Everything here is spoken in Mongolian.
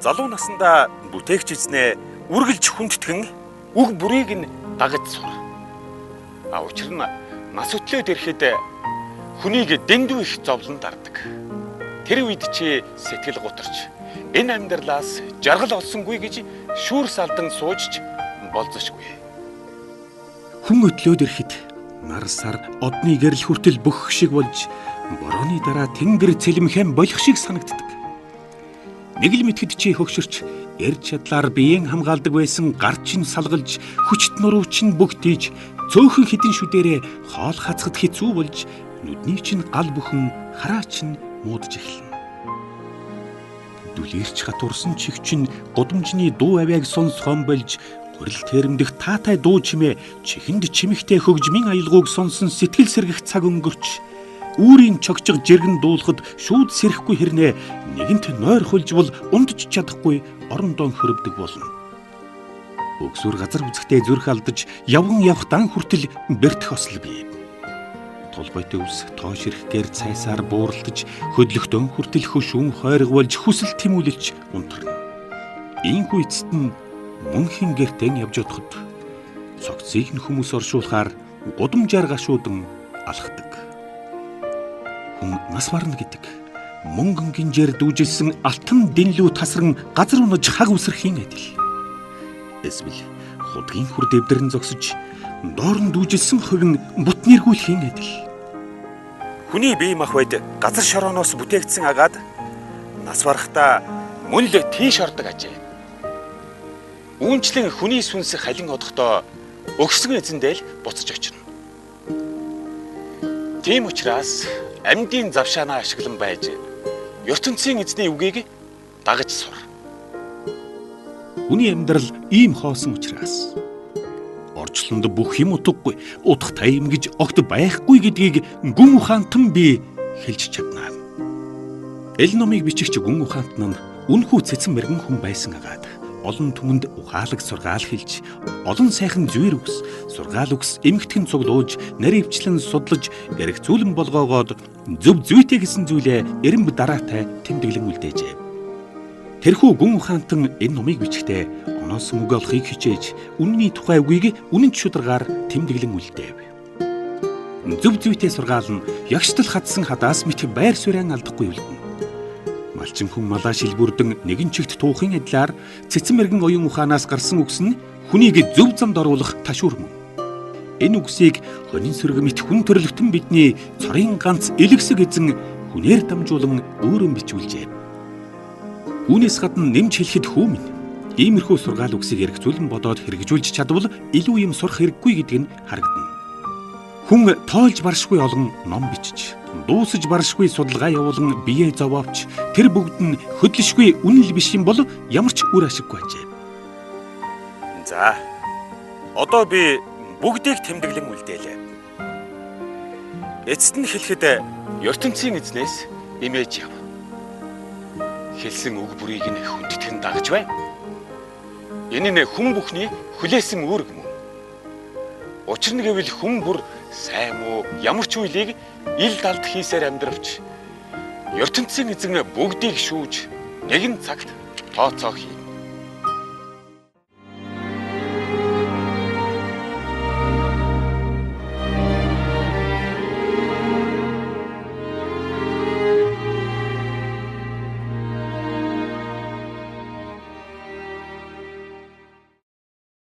залуу насндаа бүтээгч эзнээ үргэлж хүндэтгэн үг бүрийг нь дагаж сур. Учир нь нас өтлөөд ирэхэд хүнийг дэндүү их зовлон дардаг. Тэр үед чи сэтгэл гутарч энэ амьдралаас жаргал олсонгүй гэж шүүрс алдан суужч болзошгүй. Хүн өтлөөд ирэхэд нар сар одны гэрэл хүртэл бүх шиг болж борооны дараа тэнгэр цэлмхэн болох шиг санагддаг. Нэг л мэтгэд чи хөгшөрч эрж чадлаар биеийн хамгаалдаг байсан гар чинь салгалж хүчт нуруу чинь бүгдийж цөөхөн хідэн шүдэрээ хоол хацхад хэцүү болж нүдний чинь гал бүхэн хараа чинь муудж эхэлнэ. Дүлээрч хатурсан чих чинь гудамжны дуу авяаг сонсхон болж гурил тэрэмдэх таатай дуу чимээ чихэнд чимэгтэй хөгжмийн аялгауг сонсон сэтгэл сэргэх цаг өнгөрч үүрийн чогчог жиргэн дуулахад шүүд сэрэхгүй хэрнээ нэгэнт нойр хулжвал ундж чадахгүй орондоо хөрөвдөг болно. Өгсүр газар үзэхдээ зүрх алдаж явган явах дан хүртэл бэртэх осол бий. Толгойтой ус тоош ирэхээр цайсаар бууралтаж хөдлөхтөн хүртэл хөшүүн хойрог болж хүсэл тэмүүлэлч унтарна. Ийхүү эцэст нь мөнхийн гэртэн явж одоход цогцыг нь хүмүүс оршуулахаар гудамжаар гашуудан алхдаг. Хүн нас барна гэдэг мөнгөн гинжээр дүүжилсэн алтан дэнлүү тасран газар унаж хаг үсрэхийн адил. Эсвэл худгийн хүр дэвдэрэн зогсож доор нь дүүжилсэн хувин бут нэргүүлэхийн адил. Хүний бие махбод газар шорооноос бүтээгдсэн агаад нас барахдаа мөн л тийш ордог ажээ. Үүнчлэн хүний сүнс халин одохдоо өгсөн эзэндээ л буцаж очино. Тийм учраас амьдын завшаанаа ашиглан байж ертөнцийн эзний үгийг дагаж сур. Хүний амьдрал ийм хоосон учраас орчлонд бүх юм утгагүй, утгатай юм гэж огт байхгүй гэдгийг гүн ухаантан би хэлж чадна. Эл номыг бичихч гүн ухаантан нь үнэхүү цэцэн мэрэгэн хүн байсан агаад олон түмэнд ухаалаг сургаал хэлж, олон сайхан зүйр үгс, сургаал үгс эмгэтхэн цуглуулж, наривчлан судлаж, эргцүүлэн болгоогоод зөв зүйтэй гэсэн зүйлээ эренб дараатай тэмдэглэн үлдээжээ. Тэрхүү гүн ухаантан энэ номыг бичихдээ оноосон үг олохыг хичээж, үнний тухай үгийг үнэн шударгаар тэмдэглэн үлдээв. Зөв зүйтэй сургаал нь ягштал хатсан хадаас мэт байр суурин алдахгүй үлдэнэ. Малчин хүн малаа шилбүрдэн нэгэн чигт туухын адилаар цэцэн мэрэгэн оюун ухаанаас гарсан үгс нь хүнийг зөв замд оруулах ташуур мөн. Энэ үгсийг хонин сөрөг мэт хүн төрлөختөн бидний цорын ганц элэгсэг эзэн хүнээр дамжуулан өөрөө бичүүлжээ. Үүнээс гадна нэмж хэлэхэд хүүмэн иймэрхүү сургаал үгсийг эргцүүлэн бодоод хэрэгжүүлж чадвал илүү юм сурах хэрэггүй гэдэг нь харагдана. Хүн тоолж баршгүй олон ном бичиж, дуусаж баршгүй судалгаа явуулан биеэ зовоовч тэр бүгд нь хөдлөшгүй үнэл биш юм бол ямар ч үр ашиггүй ажээ. За. Одоо би бүгдийг тэмдэглэн үлдээлээ. Эцэст нь хэлэхэд ертөнцийн эзнээс имэж яв. Хэлсэн үг бүрийг нь хүндэтгэн дагаж бай. Энэ нь хүн бүхний хүлээсэн үүрэг мөн. Учир нь гэвэл хүн бүр сайн муу ямар ч үйлийг ил далд хийсээр амьдравч ертөнцийн эзэн бүгдийг шүүж нэгэн цагт тооцоо хийнэ.